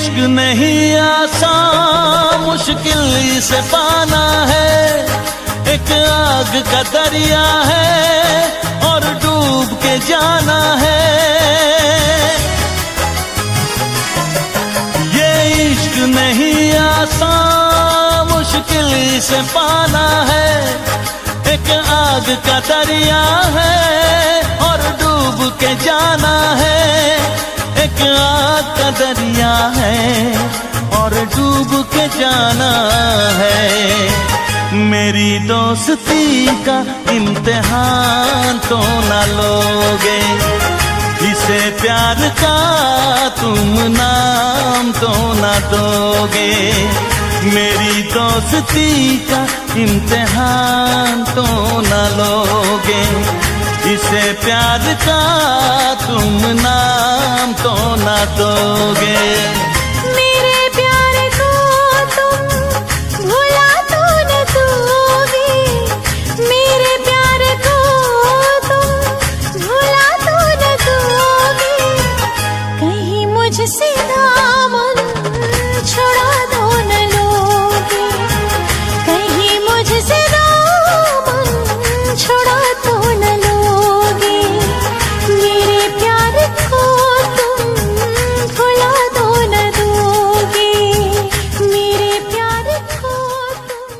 इश्क नहीं आसान, मुश्किल इसे पाना है। एक आग का दरिया है और डूब के जाना है। ये इश्क नहीं आसान, मुश्किल इसे पाना है। एक आग का दरिया है और डूब के जाना है। एक आग का दरिया है और डूब के जाना है। मेरी दोस्ती का इम्तिहान तो ना लोगे, इसे प्यार का तुम नाम तो ना दोगे। मेरी दोस्ती का इम्तिहान तो ना लोगे, इसे प्यार का तुम नाम तो ना दोगे। मेरे प्यार को तुम भुला तो न दोगे, मेरे प्यार को तुम भुला तो न दोगे। कहीं मुझसे दामन छुड़ा तो न लोगे, कहीं मुझसे दामन छुड़ा तो न लोगे। मेरे प्यार को तुम भुला तो न दोगे, मेरे प्यार को तुम।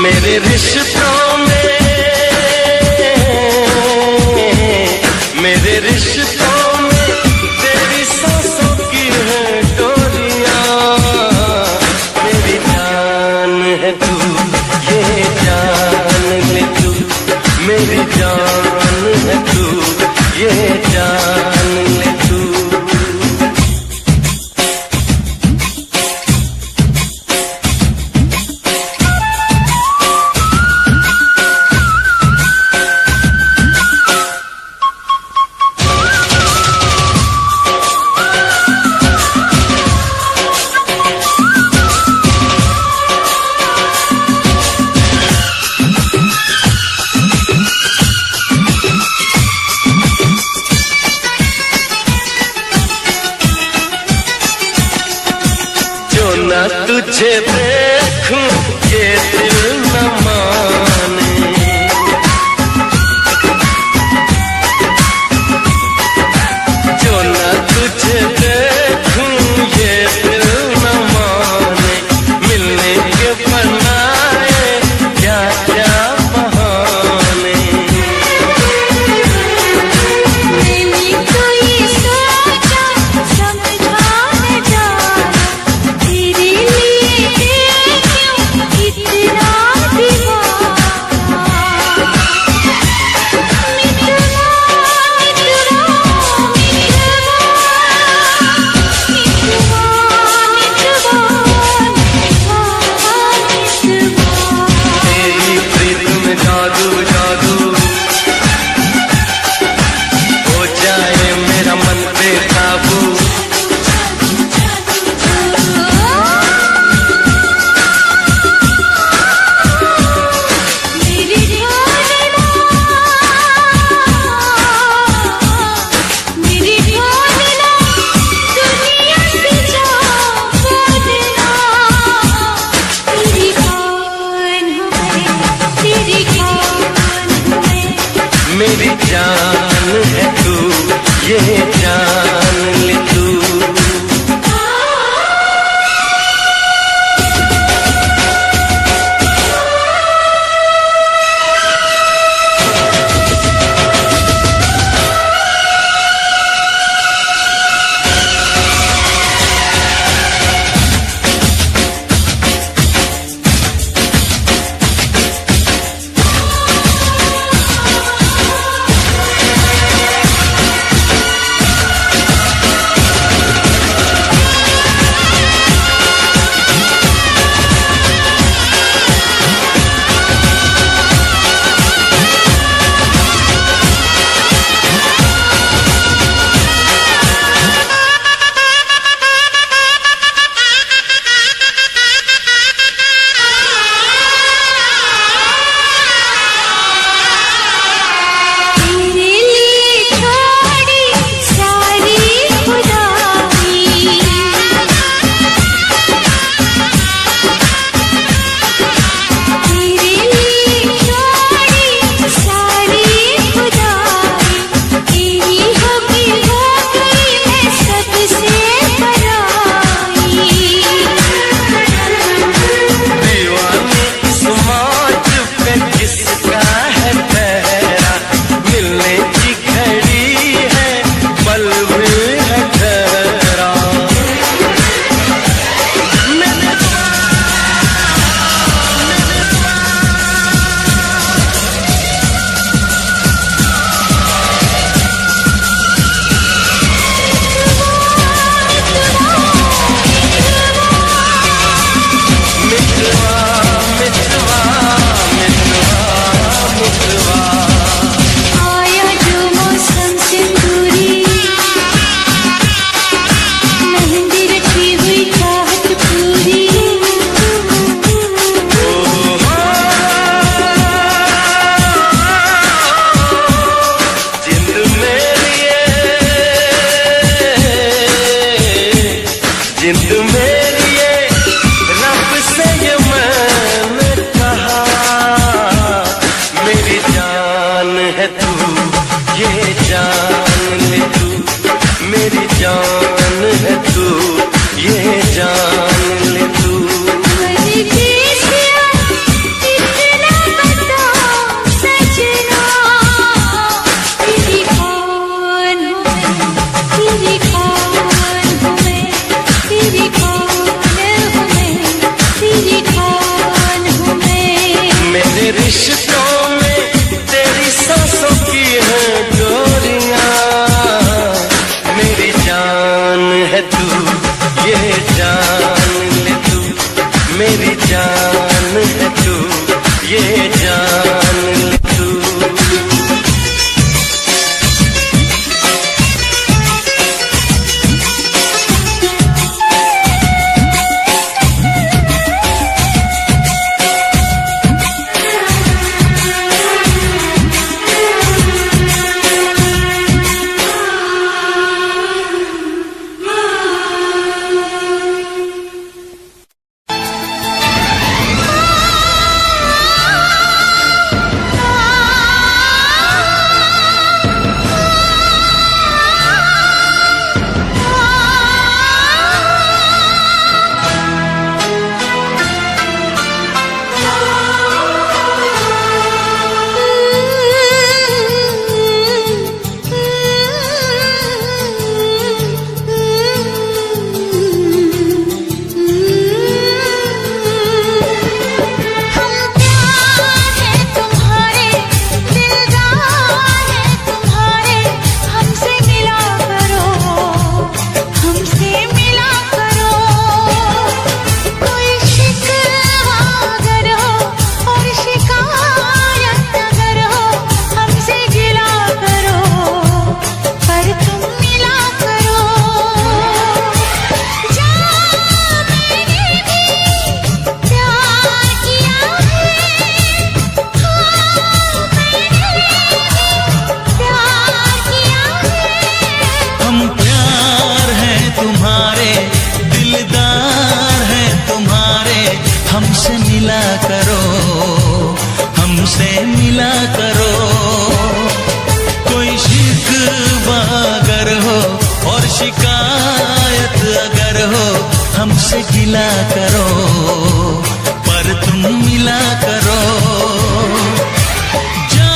मेरे रिश्तों में, मेरे रिश्तों में तेरी सांसों की है डोरियां। मेरी जान है तू, ये जान ले तू। मेरी जान है तू, ये जान ले तू। तुझे देखूं ये दिल न माने, जो न तुझे देखूं ये दिल न माने। मिलने के बनाए क्या क्या बहाने। मैंने कोई सोचा समझा न जाना, तेरे लिए क्यों इतना दीवाना। मेरी जान है तू, ये जान ले तू। हमसे मिला करो, हमसे मिला करो। कोई शिकवा अगर हो और शिकायत अगर हो, हमसे गिला करो, पर तुम मिला करो। जा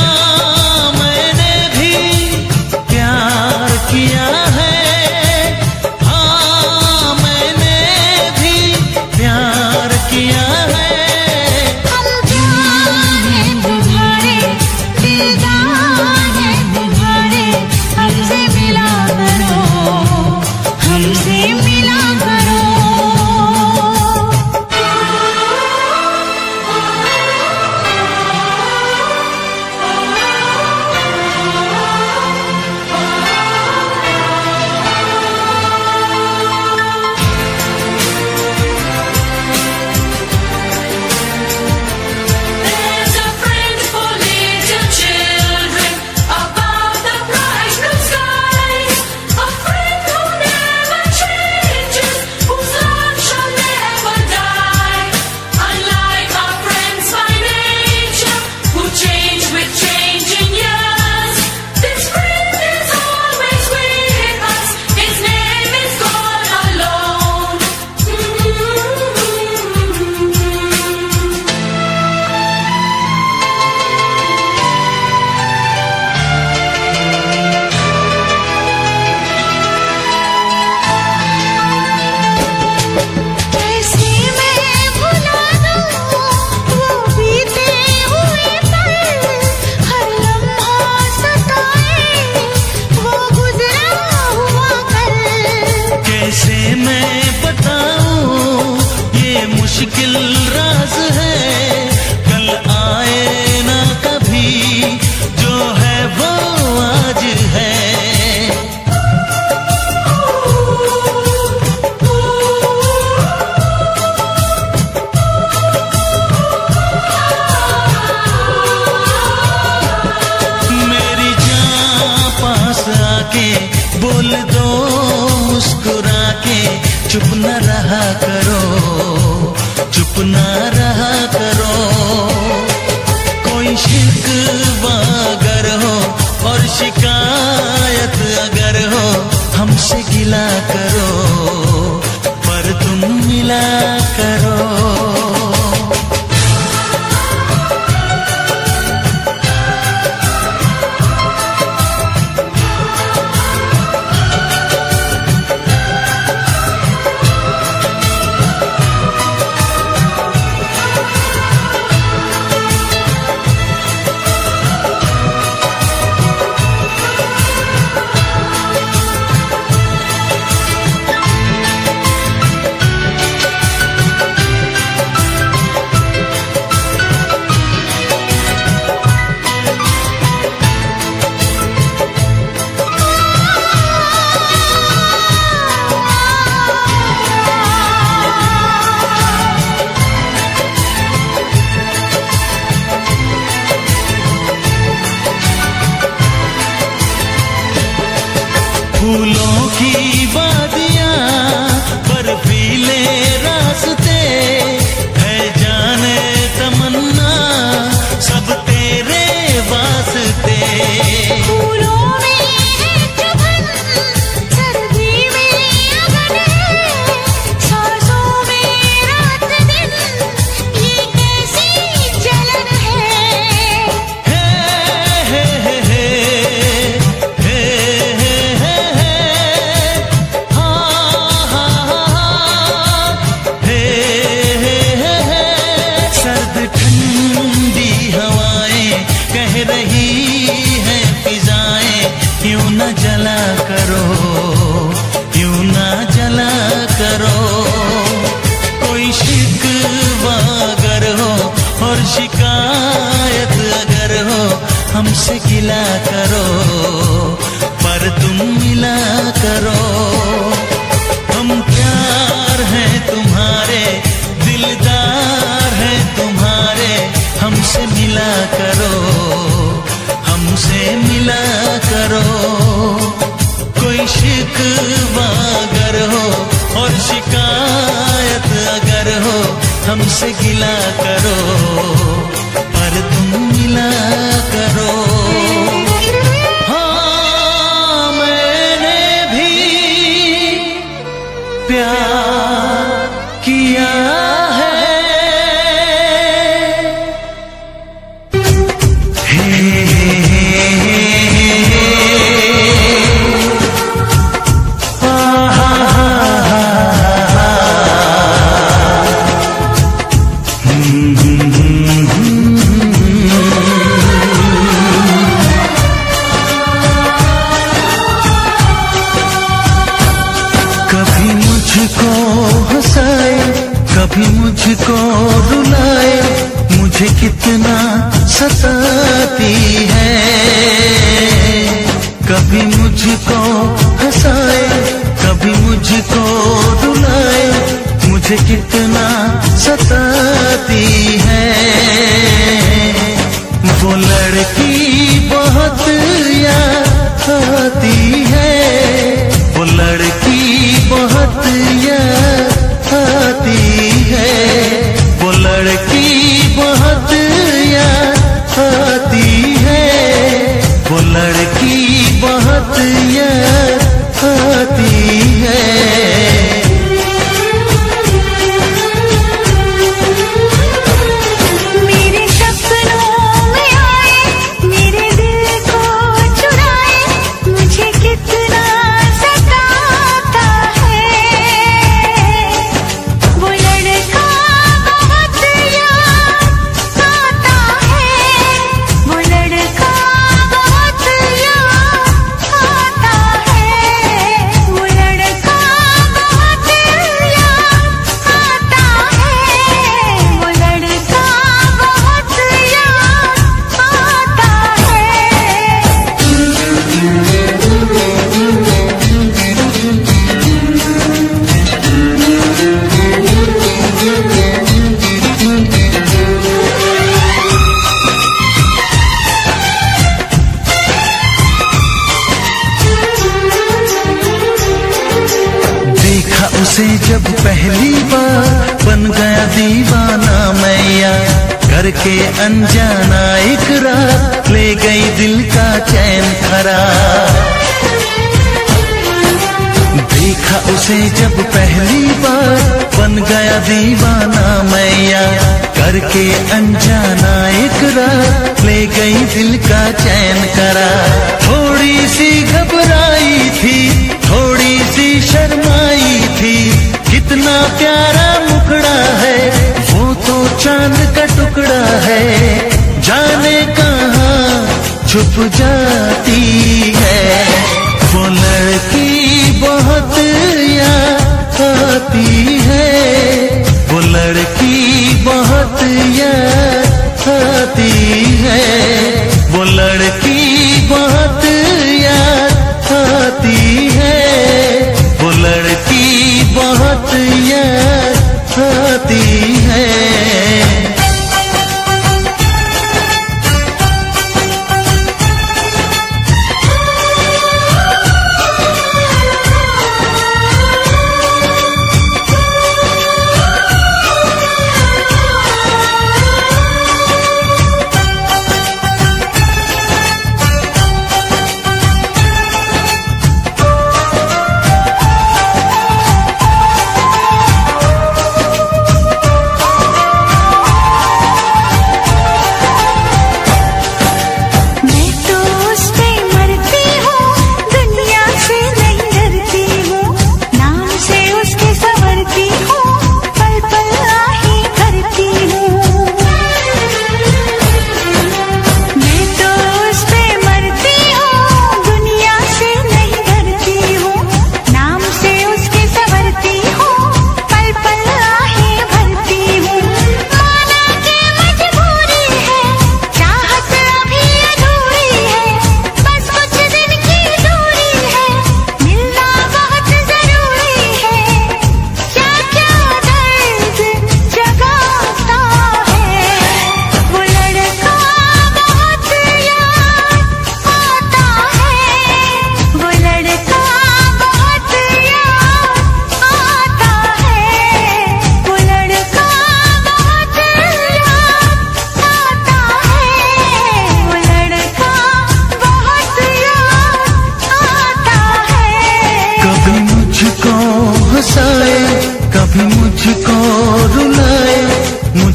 मैंने भी प्यार किया है, हाँ मैंने भी प्यार किया है। हम प्यार है तुम्हारे, दिलदार है तुम्हारे, हमसे मिला करो, हमसे मिला करो। गिला करो, पर तुम मिला करो। हम प्यार हैं तुम्हारे, दिलदार हैं तुम्हारे, हमसे मिला करो, हमसे मिला करो। कोई शिकवा अगर हो और शिकायत अगर हो, हमसे गिला करो, पर तुम मिला करो। हाँ, मैंने भी प्यार किया है। कभी मुझको हंसाए, कभी मुझको रुलाए, मुझे कितना सताती है। कभी मुझको हंसाए, कभी मुझको रुलाए, मुझे कितना सताती है। वो लड़की बहुत याद आती है, वो लड़की बहुत याद आती है, वो लड़की बहुत याद आती है, वो लड़की बहुत याद आती है। मेरे सपनों में आए, मेरे दिल को चुराए, मुझे कितना सताता है। वो लड़का बहुत याद आता है, वो लड़का बहुत याद आता है, वो लड़का बहुत याद आता है, वो लड़का बहुत याद आता देखा उसे जब पहली बार, बन गया दीवाना मैया, करके अनजाना इकरार, ले गई दिल का चैन करार। देखा उसे जब पहली बार, बन गया दीवाना मैया, करके अनजाना इकरार, ले गई दिल का चैन करार। थोड़ी सी घबराई थी, थोड़ी सी शर्माई थी, कितना प्यारा मुखड़ा है, वो तो चांद का टुकड़ा है, जाने कहाँ छुप जाती है। वो लड़की बहुत याद आती है, वो लड़की बहुत याद आती है, वो लड़की बहुत याद आती है, वो लड़की बहुत याद आती है।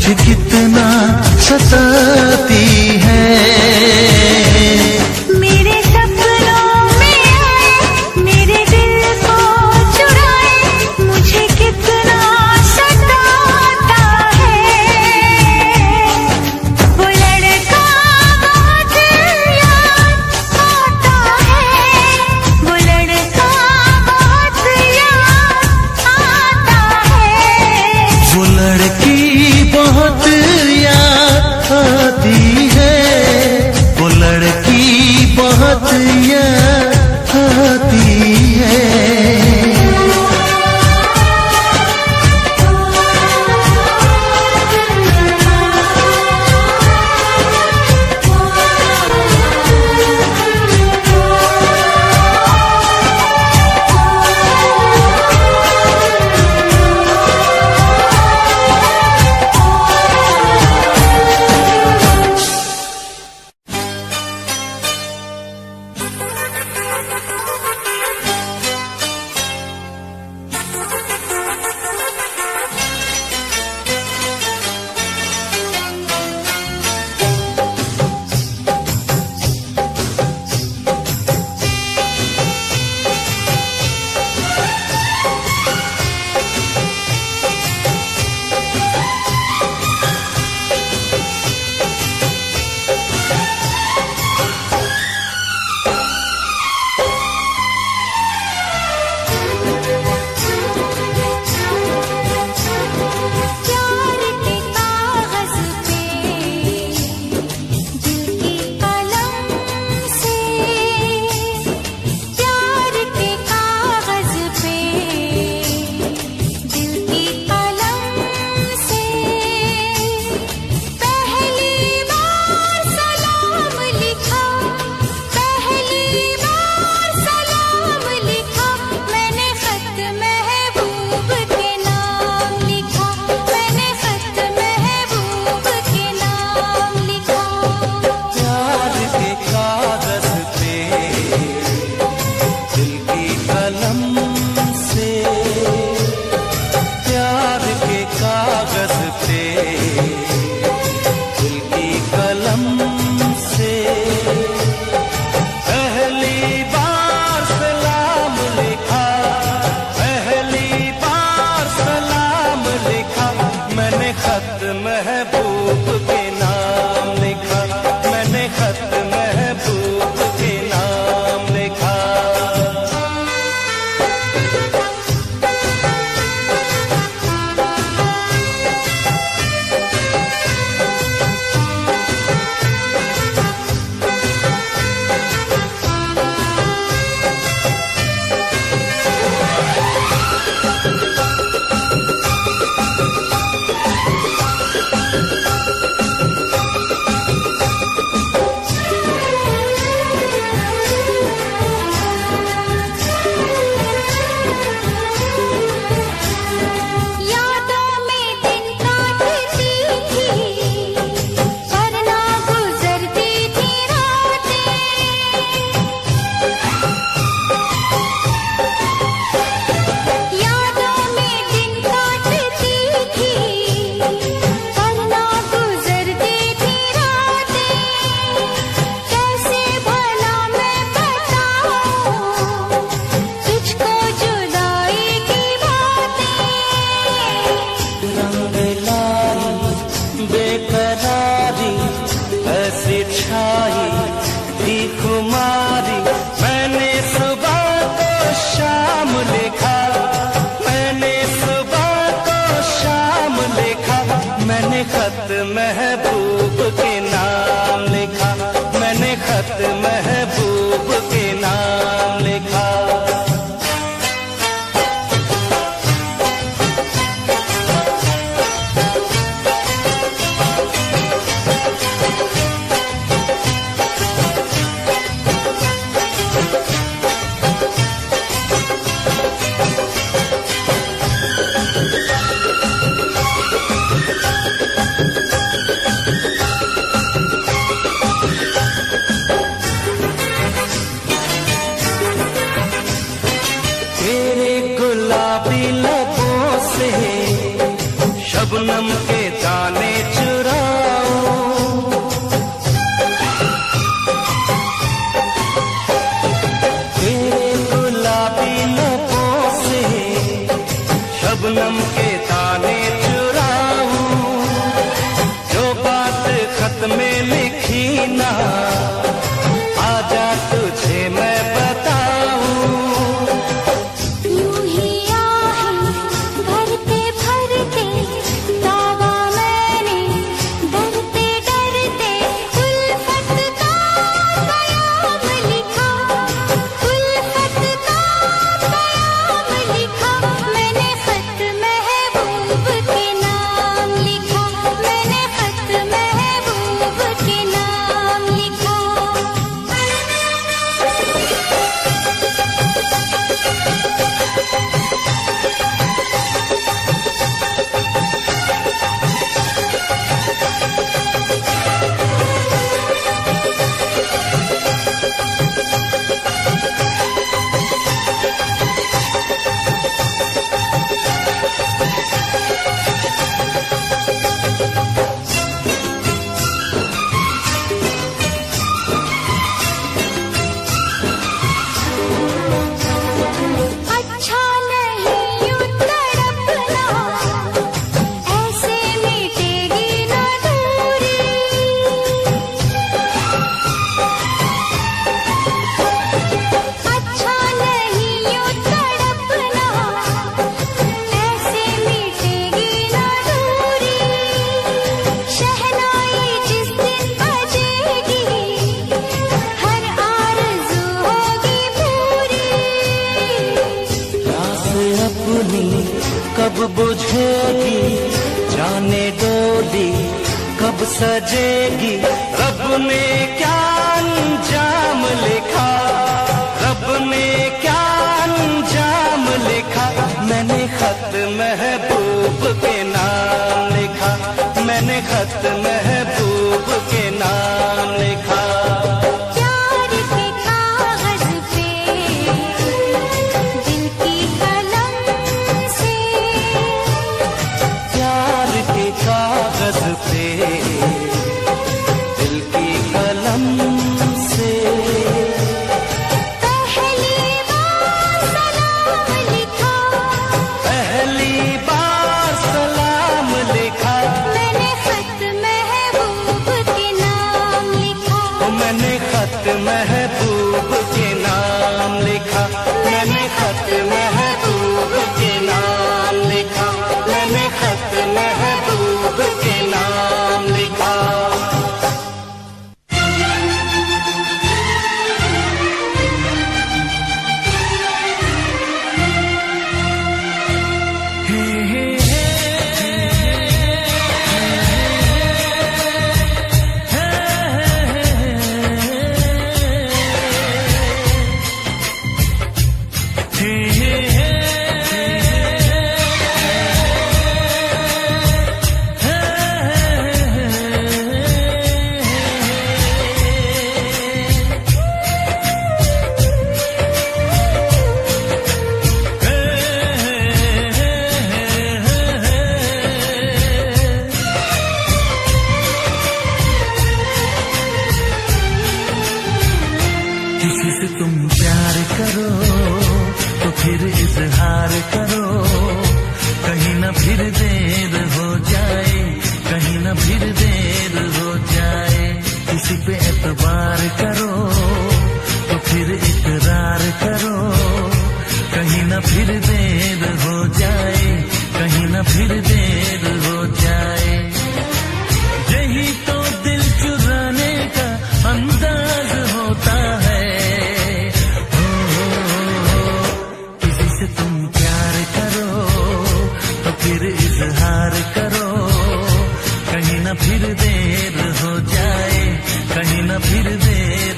मुझे कितना सताती है। मेरे सपनों में आए, मेरे दिल को चुराए, मुझे कितना सताता है। वो लड़का बहुत याद आता है, वो लड़का बहुत याद आता है। वो लड़की बहुत याद आती है, वो लड़की बहुत याद आती है। महबूब के नाम लिखा। शबनम के दाने चुराऊं। तेरे गुलाबी लबों से शबनम के दाने चुराऊं। जो बात खत में लिखी ना आजा तुझे मैं बताऊं। यूं ही आहें भरते भरते दावा मैंने डरते डरते उल्फत का कयाम लिखा। उल्फत का कयाम लिखा। मैंने खत महबूब के नाम लिखा। मैंने खत महबूब के नाम लिखा। अच्छा नहीं यूं तड़पना, ऐसे मिटेगी ना दूरी। अच्छा नहीं यूं तड़पना, ऐसे मिटेगी ना दूरी। शहनाई जिस दिन बजेगी, हर आरज़ू होगी पूरी। प्यास अपनी कब बुझेगी, जाने डोली कब सजेगी। रब ने क्या अंजाम लिखा, रब ने क्या अंजाम लिखा। मैंने खत महबूब के नाम लिखा। मैंने खत महबूब के नाम लिखा। प्यार के कागज पे दिल की कलम से। प्यार के कागज पे दिल की कलम से पहली बार सलाम लिखा। पहली बार सलाम लिखा। मैंने खत महबूब के नाम लिखा। मैंने खत महबूब के नाम लिखा। मैंने खत महबूब के नाम लिखा। मैंने खत महबूब के नाम लिखा। किसी से तुम प्यार करो तो फिर इजहार करो, कहीं ना फिर देर हो जाए, कहीं ना फिर देर हो जाए। किसी पे एतबार करो तो फिर इकरार करो, कहीं ना फिर देर हो जाए, कहीं ना फिर देर हो जाए। यही तो दिल चुराने का अंदाज होता है। किसी से तुम प्यार करो तो फिर इजहार करो, कहीं ना फिर देर हो जाए, कहीं ना फिर देर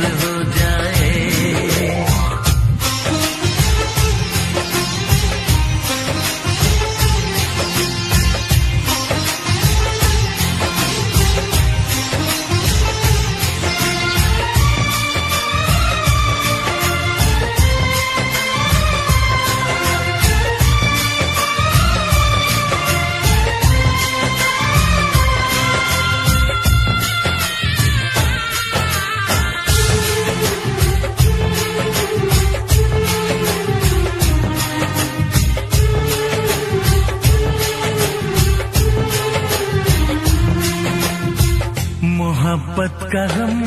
मोहब्बत का गम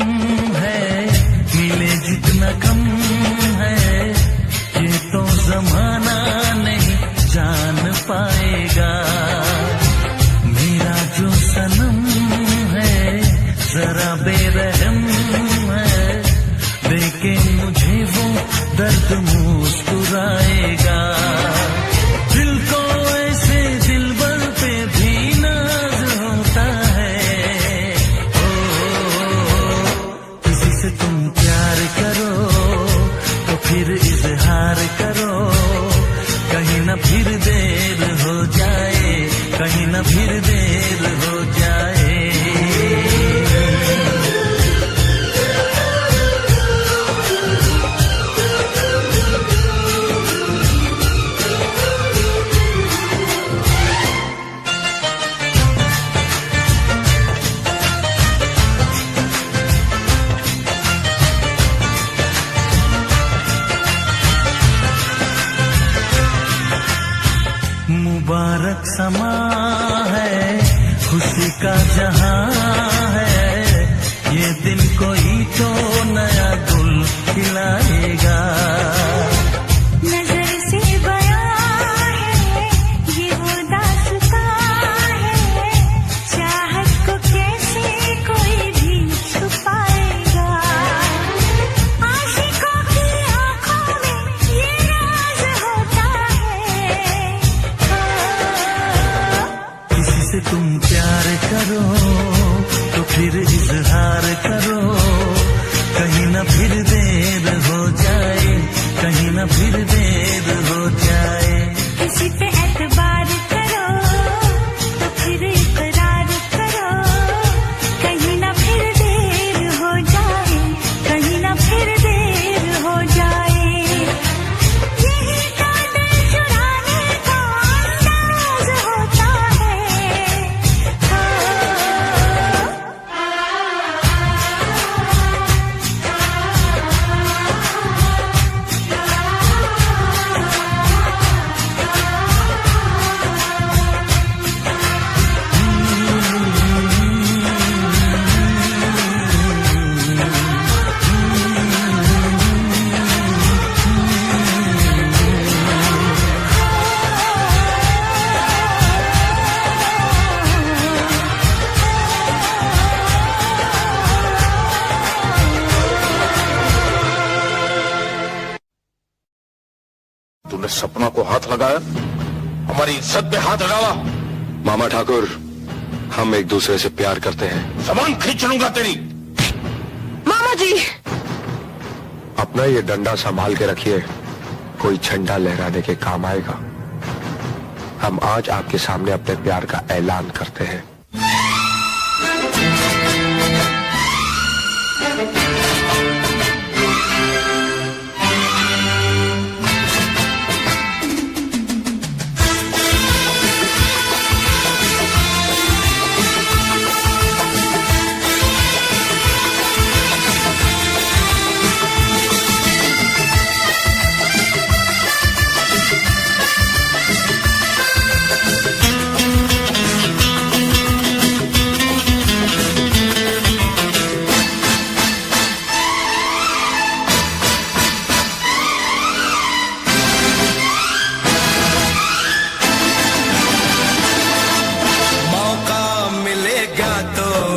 है, मिले जितना कम है, ये तो जमाना नहीं जान पाएगा। मेरा जो सनम है जरा बेरहम है, देखे मुझे वो दर्द मुस्कुराएगा। दिल को ऐसे दिलबर पे भी नाज होता है। किसी से तुम प्यार करो तो फिर इजहार करो, कहीं ना फिर देर हो जाए, कहीं ना फिर देर हो जाए। मुबारक समा है, खुशी का जहां है, ये दिन कोई तो नया गुल खिलाएगा। नजर से बयां है ये वो दास्तां है, चाहत को कैसे कोई भी छुपाएगा। आशिकों की आंखों में ये राज होता है। किसी से तुम प्यार करो तो फिर इजहार करो, कहीं ना फिर देर हो जाए, कहीं ना फिर देर हो जाए। किसी पे एतबार करो तो फिर इकरार करो, कहीं ना फिर देर हो जाए, कहीं ना फिर देर हो जाए। यही तो दिल चुराने का अंदाज होता है। तूने सपना को हाथ लगाया, हमारी इज्जत पे हाथ डाला। मामा ठाकुर, हम एक दूसरे से प्यार करते हैं। सामान खींच लूंगा तेरी। मामा जी, अपना ये डंडा संभाल के रखिए, कोई झंडा लहराने के काम आएगा। हम आज आपके सामने अपने प्यार का ऐलान करते हैं।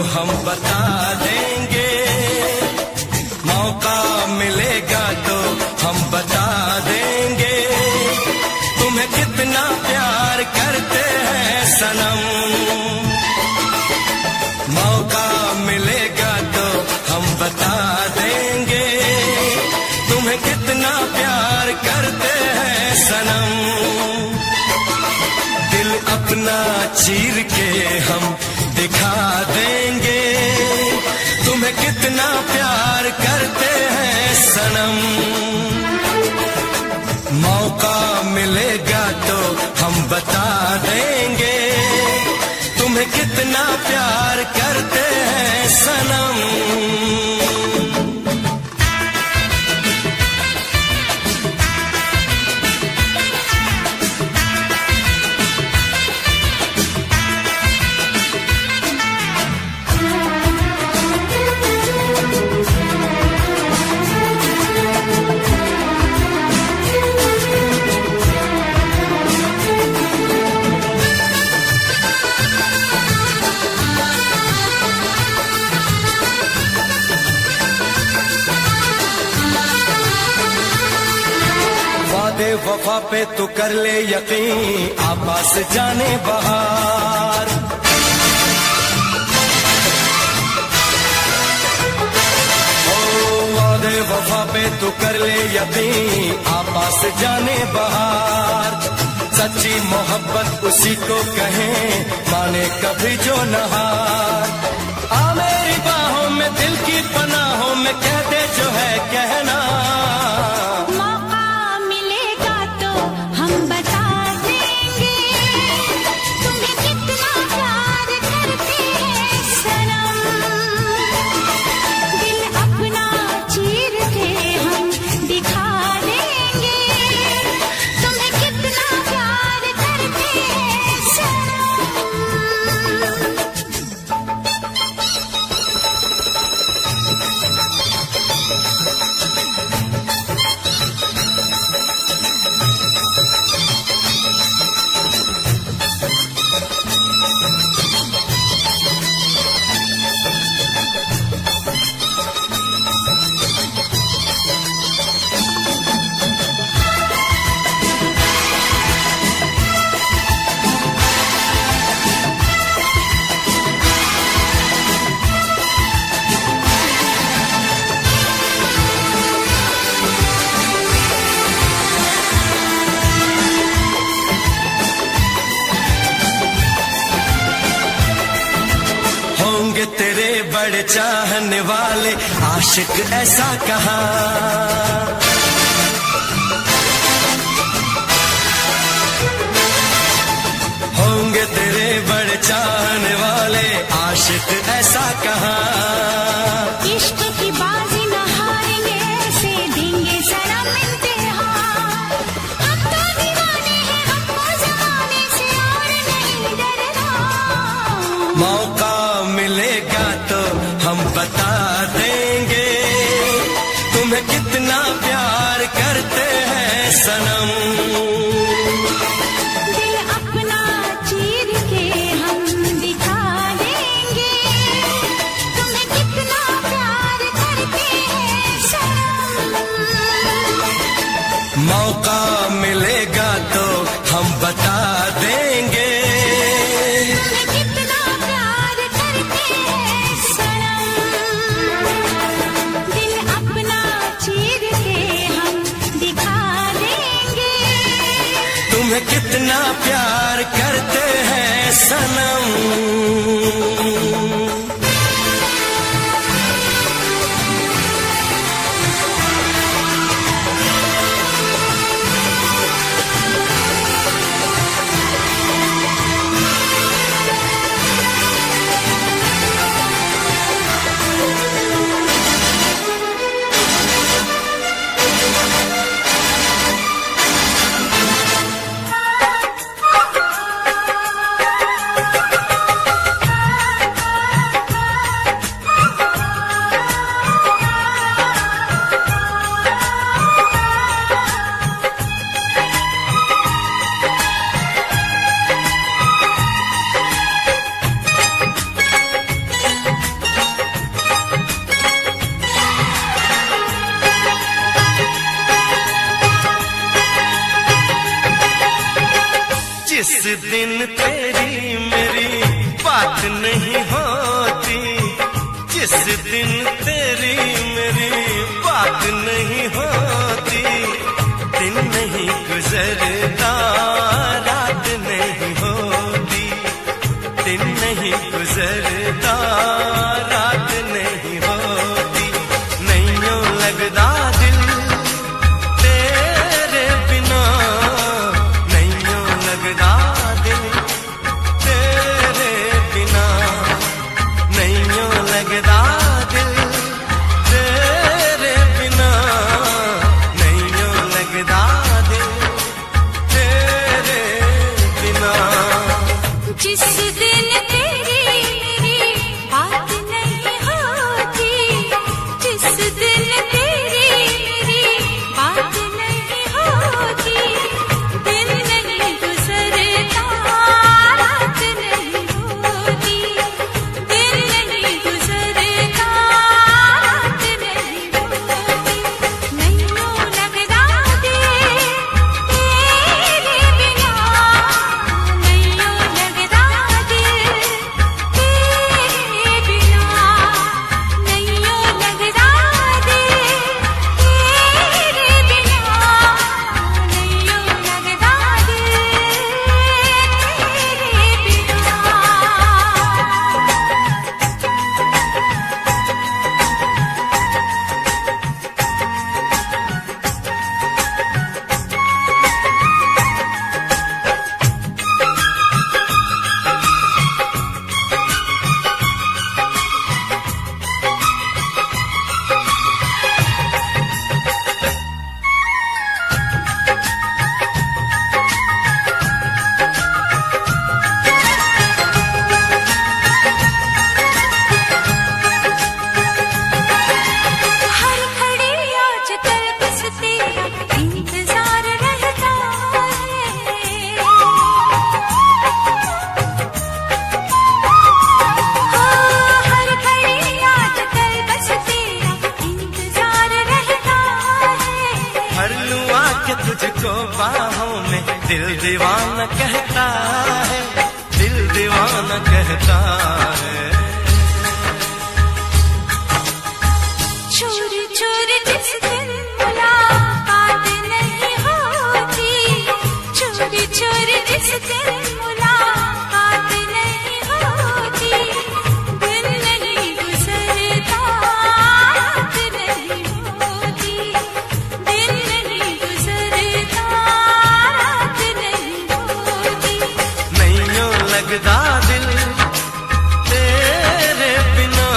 हम बता देंगे, मौका मिलेगा तो हम बता देंगे, तुम्हें कितना प्यार करते हैं सनम। मौका मिलेगा तो हम बता देंगे, तुम्हें कितना प्यार करते हैं सनम। दिल अपना चीर के हम दिखा देंगे, तुम्हें कितना प्यार करते हैं सनम। मौका मिलेगा तो हम बता देंगे, तुम्हें कितना प्यार करते हैं सनम। वफा पे तू कर ले यकीन, आपास जाने बहार। वादे वफा पे तू कर ले यकीन, आपास जाने बहार। सच्ची मोहब्बत उसी को कहें, माने कभी जो नहार। आ मेरी बाहों में दिल की पनाहों में कह दे जो है कहना। मौका मिलेगा तो हम बता देंगे, तुम्हें कितना प्यार करते हैं सनम। दिल अपना चीर के हम दिखा देंगे, तुम्हें कितना प्यार करते हैं सनम। होंगे तेरे बड़े चाहने वाले आशिक ऐसा कहा। होंगे तेरे बड़े चाहने वाले आशिक ऐसा कहा। इश्क की बाजी न हारेंगे, ऐसे देंगे सनम इम्तिहान। हम तो दीवाने हैं, हमको जमाने से और नहीं डरना। मौका मिलेगा तो हम बता देंगे, तुम्हें कितना प्यार करते हैं सनम। दिल अपना चीर के हम दिखा देंगे, तुम्हें कितना प्यार करते हैं सनम। मौका मिलेगा तो हम बता देंगे, तुम्हें कितना प्यार करते हैं सनम। दिल अपना चीर के हम दिखा देंगे, तुम्हें कितना प्यार करते हैं सनम। जिस दिन तेरी मेरी बात नहीं होती, जिस दिन तेरी मेरी बात नहीं होती, दिन नहीं गुजरता रात नहीं होती, दिन नहीं गुजरता रात नहीं होती। नहीं यूं लगता दिल तेरे बिना, नहीं यूं लगता दिल तेरे बिना, नहीं यूं लगता दिल तेरे बिना, नहीं यूं लगता दिल तेरे बिना। जिस दिन तेरी मेरी बात नहीं हो तुझको बाहों में दिल दीवाना कहता है, दिल दीवाना कहता है। चोरी चोरी जिस दिन मुलाकात नहीं होती, चोरी चोरी जिस दिन मुलाकात नहीं होती, दिन नहीं गुजरता रात नहीं होती, दिन नहीं गुजरता रात नहीं होती। नहीं यूं लगता दिल तेरे बिना,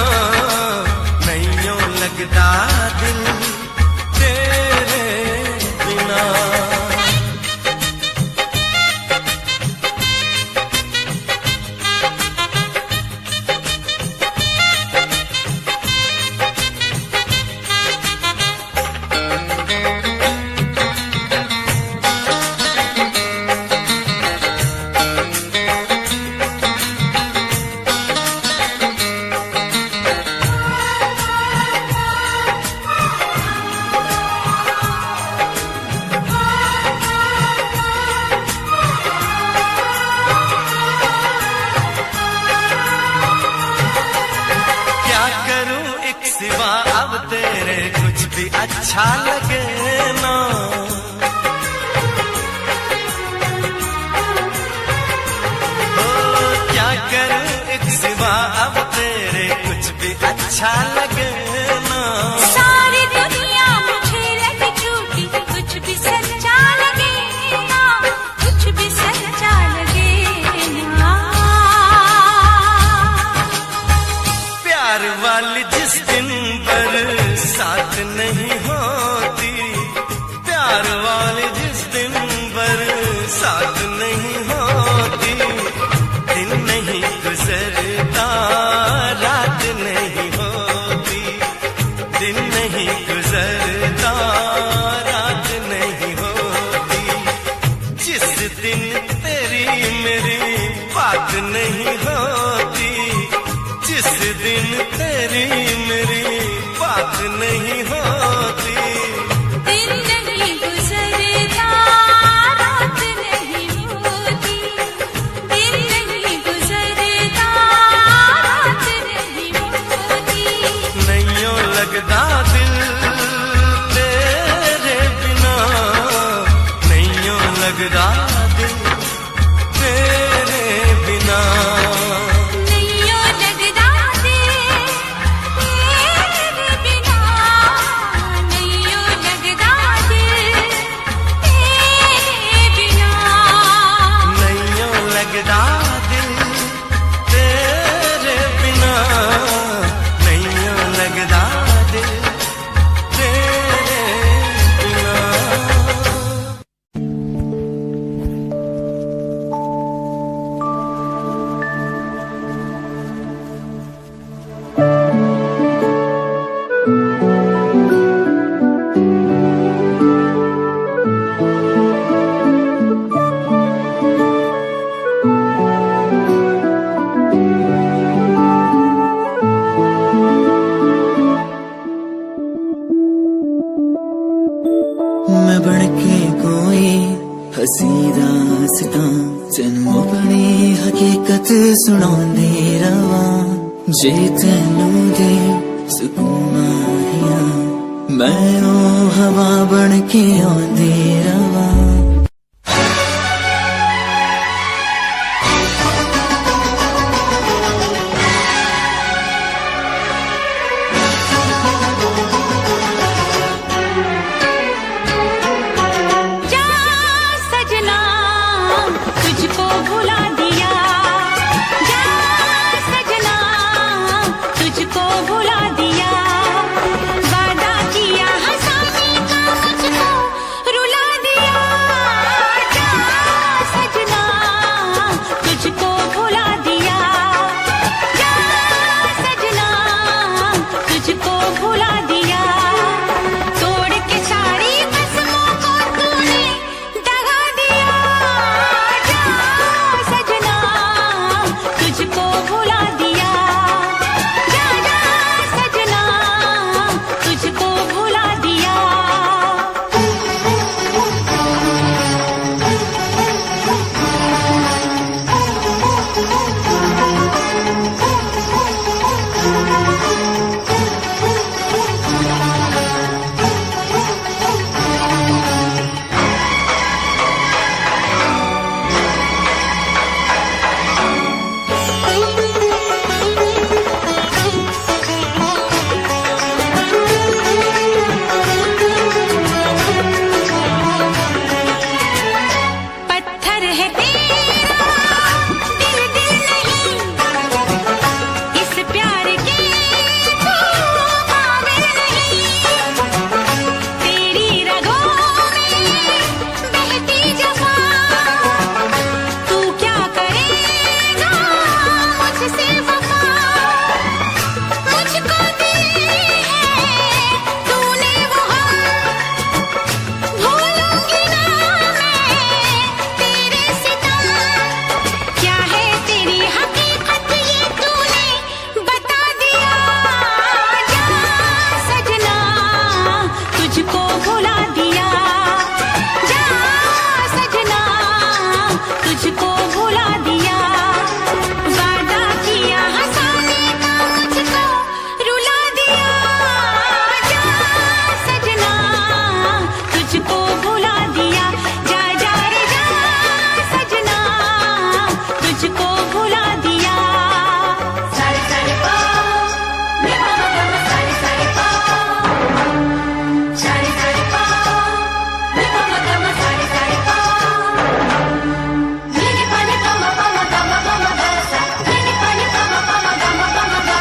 नहीं यूं लगता दिल तेरे बिना। सिवा अब तेरे कुछ भी अच्छा लगे ना, ओ क्या करूं एक सिवा अब तेरे कुछ भी अच्छा लगे ना। सारी दुनिया मुझे लगे झूठी, कुछ भी सच्चा लगे ना, कुछ भी सच्चा लगे ना। प्यार वाली जिस दिन बरसात नहीं होती, प्यार वाली जिस दिन बरसात नहीं होती, दिन नहीं गुजरता रात नहीं होती, दिन नहीं गुजरता रात नहीं होती। जिस दिन तेरी मेरी बात नहीं होती, जिस दिन तेरी मेरी बात नहीं होती, दिन नहीं गुजरता रात नहीं होती, दिन नहीं गुजरता रात नहीं होती। नहीं यूं लगता दिल तेरे बिना, नहीं यूं लगता दिल तेरे बिना। मैं बन के कोई हसी दास्तां तेनू अपनी हकीकत सुनांदी रवा, जे तेनू दे सुकून आया मैं ओ हवा बन के आंदी रवा। वादा किया हंसाने का मुझको रुला दिया। प्यार के तू काबिल नहीं, तेरी रगों में बहती जफा, तू क्या करेगा मुझसे वफा, मुझको दी है तूने वो हम, भूलूंगी ना मैं तेरे सितम, क्या है तेरी हकीकत ये तूने बता दिया, जा सजना तुझको भुला दिया, जा सजना तुझको भुला दिया, वादा किया हंसाने का मुझको रुला दिया, जा सजना तुझको भुला दिया, जा जा रे जा सजना तुझको भुला दिया। सारे सारे पाओ मे मामा मामा सारे सारे पाओ, सारे सारे पाओ मे मामा मामा सारे सारे पाओ, मेरे पानी पामा पामा पामा पामा सा, मेरे पानी पामा पामा पामा पामा सा।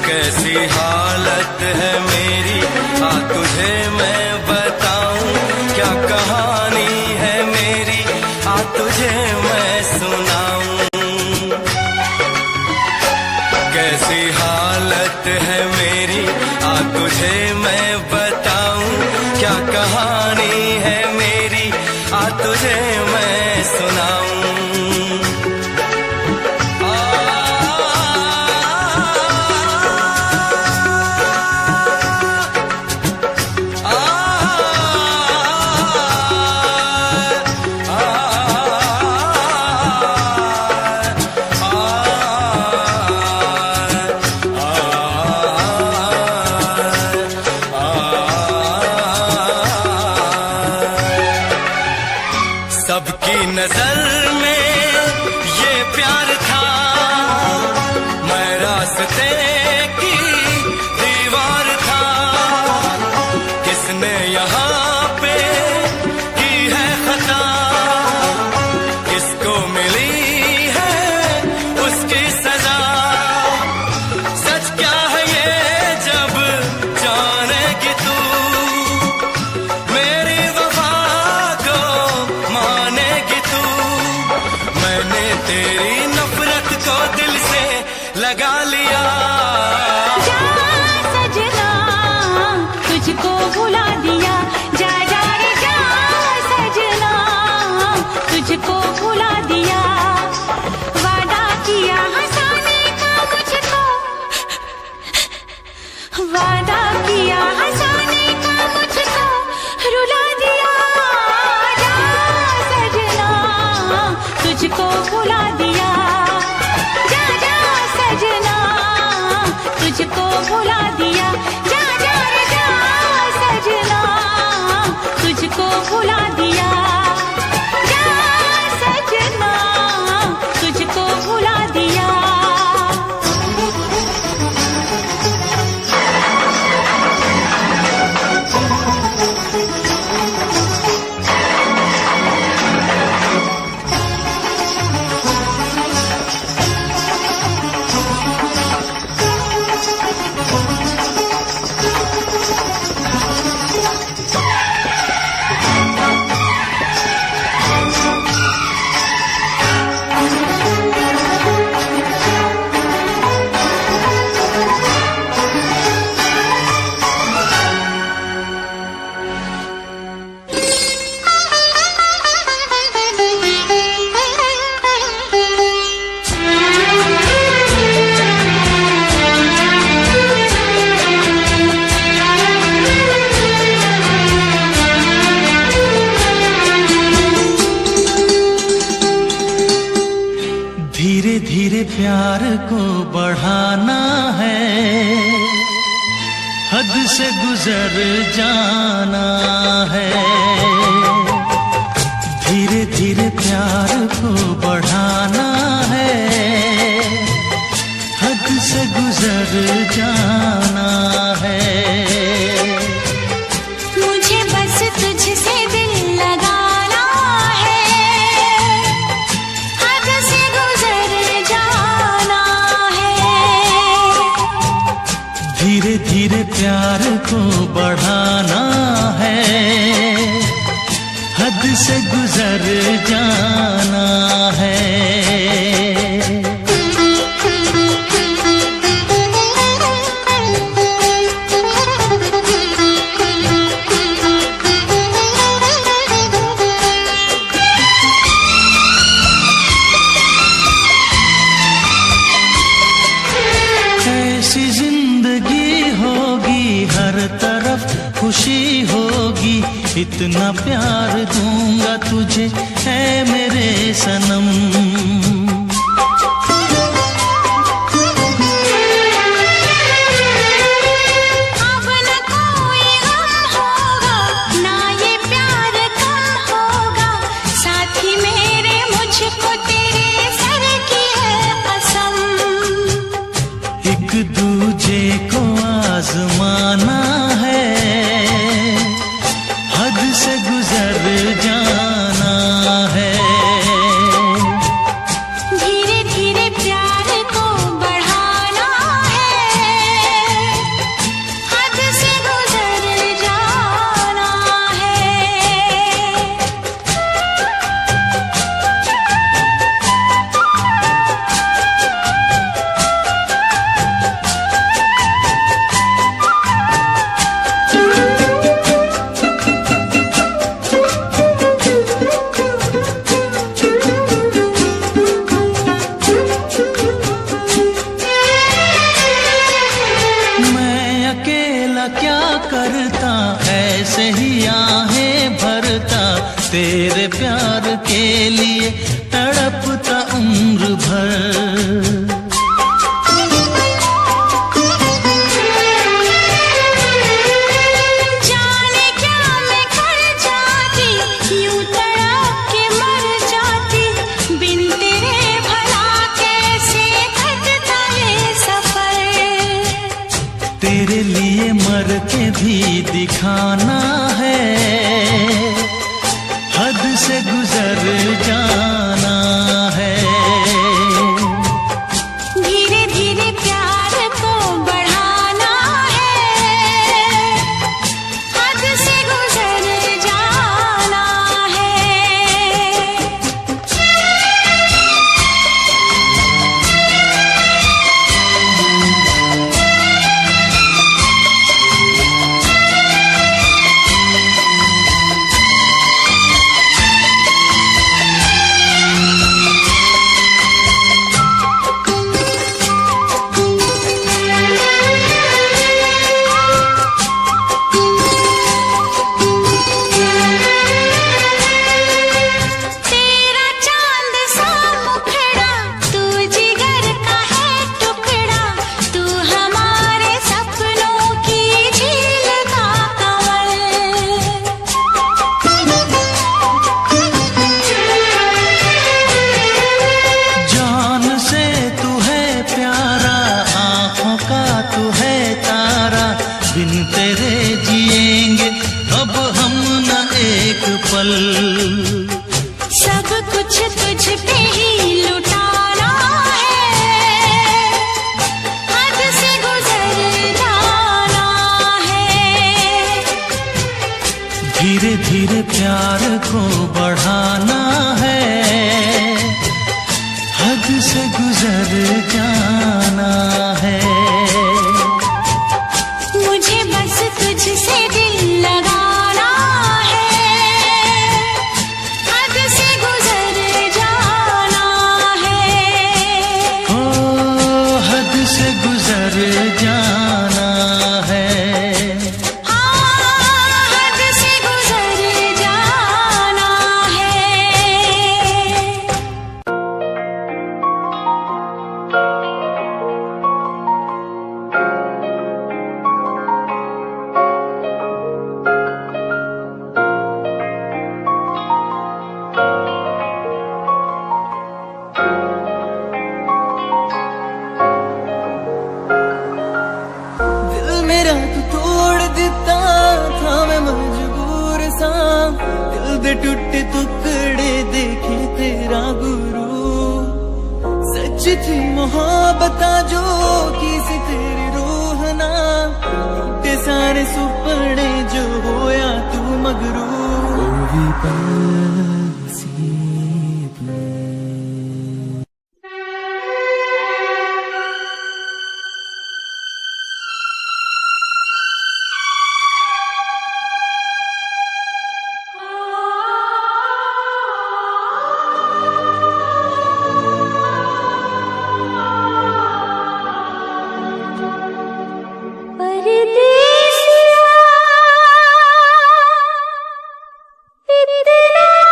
कैसी हालत है मेरी, आ तुझे मैं बताऊं, क्या कहानी है मेरी, आ तुझे मैं सुनाऊं, कैसी हालत है मेरी, आ तुझे मैं बताऊं, क्या कहानी है मेरी, आ तुझे मैं सुनाऊं। सबकी नजर में ये प्यार था, मैं रास्ते की दीवार था, किसने यहाँ पे की है खता, किसको मिली है उसकी सजा, सच क्या है ये जब जानेगी तू, मेरी वफा को मानेगी तू, मैंने तेरी नफरत को दिल से लगा लिया, जा सजना तुझको भुला दिया, जा जा रे जा सजना तुझको भुला दिया, वादा किया हंसाने का मुझको, वादा किया हंसाने का मुझको रुला दिया, जा सजना तुझको भुला दिया, जा जा सजना तुझको भुला दिया, जा जा रे जा सजना तुझको भुला दिया, जा सजना तुझको भुला दिया। हद से गुजर जाना है। धीरे धीरे प्यार को बढ़ाना है, हद से गुजर जाना है। मुझे बस तुझसे दिल लगाना है, हद से गुजर जाना है। धीरे धीरे प्यार को बढ़ाना है, हद से गुजर जाना है। ऐसी जिंदगी होगी, हर तरफ खुशी होगी, इतना प्यार दूंगा तुझे है मेरे सनम। अब न कोई गम होगा, ना ये प्यार कम होगा, साथी मेरे मुझको तेरे सर की है कसम। एक दूजे को आजमाना है, हद से गुजर जाना है। धीरे धीरे प्यार को बढ़ाना है, हद से गुजर जाना है। मैं अकेला क्या करता, ऐसे ही आहें भरता, तेरे प्यार के लिए तड़पता उम्र भर। जाने क्या मैं कर जाती, यूं तड़प के मर जाती, बिन तेरे भला कैसे कटता ये सफर। तेरे लिए मर के भी दिखाना है, हद से गुजर जाना है। धीरे धीरे प्यार को बढ़ाना है, हद से गुजर जाना है। तेरा चांद सा मुखड़ा, तू जिगर का है टुकड़ा, तू हमारे सपनों की झील का जान से तू है प्यारा, आंखों का तू है तारा, बिन तेरे जिएंगे अब हम न एक पल। सब कुछ तुझ पे ही लुटाना है, हद से गुजर जाना है। धीरे धीरे प्यार को बढ़ाना है, हद से गुजर जाना है। मुझे बस तुझसे दिल लगाना है, हद से गुजर जाना है। ओ हद से गुजर जाना है। हाँ, हद से गुजर जाना है। मेरा तू तोड़ दिता था, मैं मजबूर सा दिल दे टुटे टुकड़े देखे तेरा गुरु। सच थी मोहब्बत जो की सी तेरी रूह ना, टूटे सारे सुपने जो होया तू मगरू। ओ भी परदेसिया इतना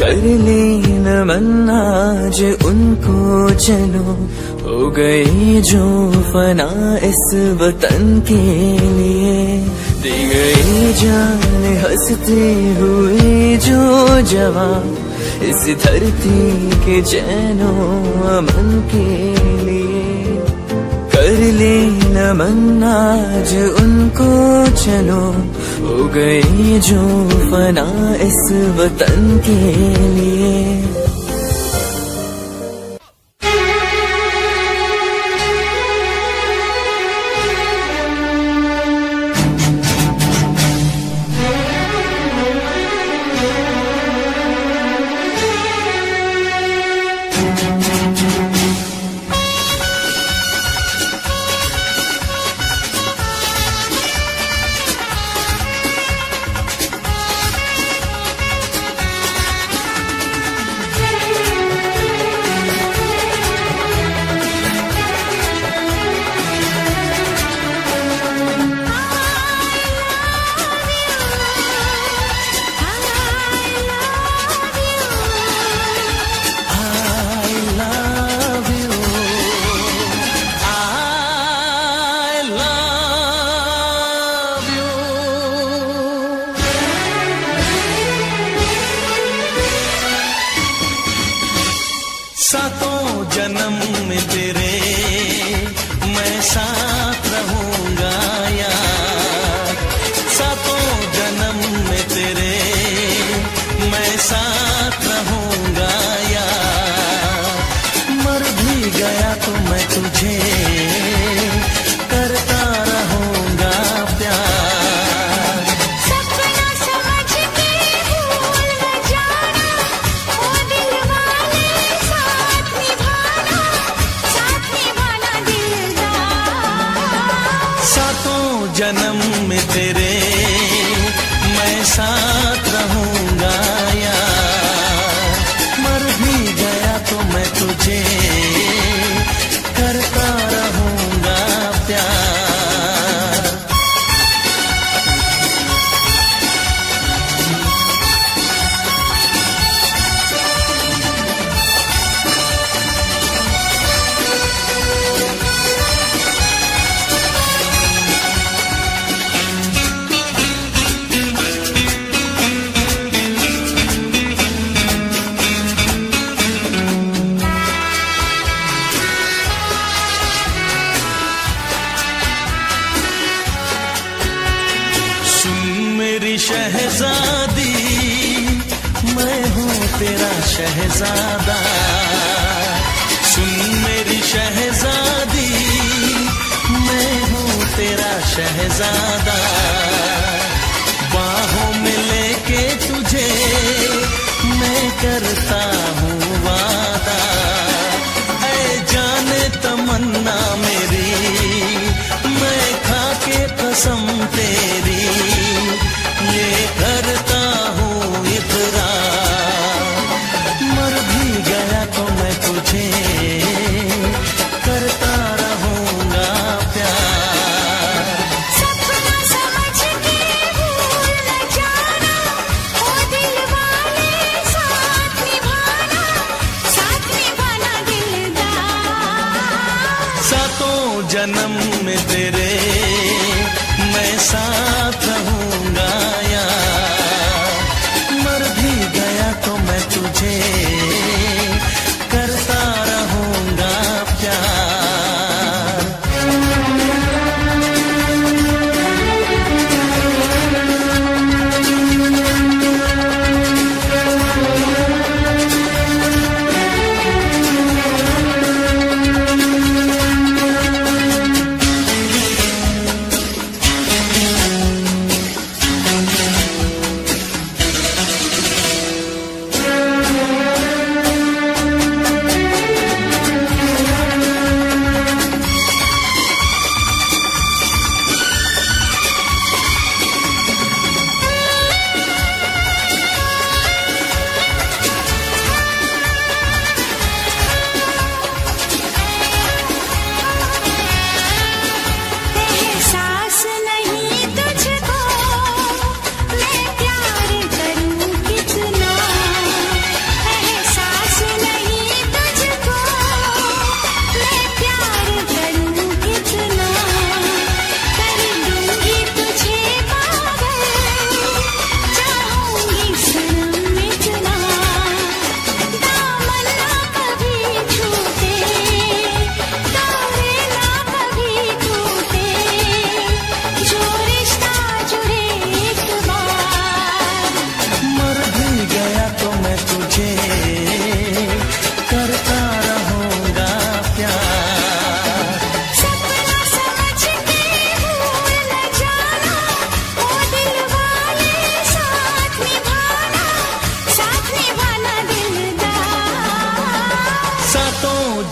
कर ले नमन आज उनको चलो, हो गई जो फना इस वतन के लिए, दी गई जान हंसते हुए जो जवान इस धरती के चैनो अमन के लिए। कर ले नमन आज उनको चलो, हो गई जो फना इस वतन के लिए। सातों जन्म में तेरे मैं साथ रहूंगा यार, सातों जन्म में तेरे मैं साथ रहूंगा यार। मर भी गया तो मैं तुझे करता रहूंगा प्यार। सपना समझ के भूल न जाना, ओ दिल वाले साथ निभाना दिलदार। सातों जन्म में तेरे मैं साथ रहूंगा यार, मर भी गया तो मैं तुझे करता रहूंगा प्यार। मेरी शहजादी मैं हूँ तेरा शहजादा, सुन मेरी शहजादी मैं हूँ तेरा शहजादा। बाहों में लेके तुझे मैं करता हूँ वादा, ऐ जाने तमन्ना मेरी मैं खा के कसम तेरी ये करता हूँ इकरार। मर भी गया तो मैं तुझे करता रहूंगा प्यार। सपना समझ के भूल न जाना, ओ दिल वाले साथ निभाना दिलदार। सातों जन्म में तेरे मैं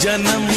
जन्म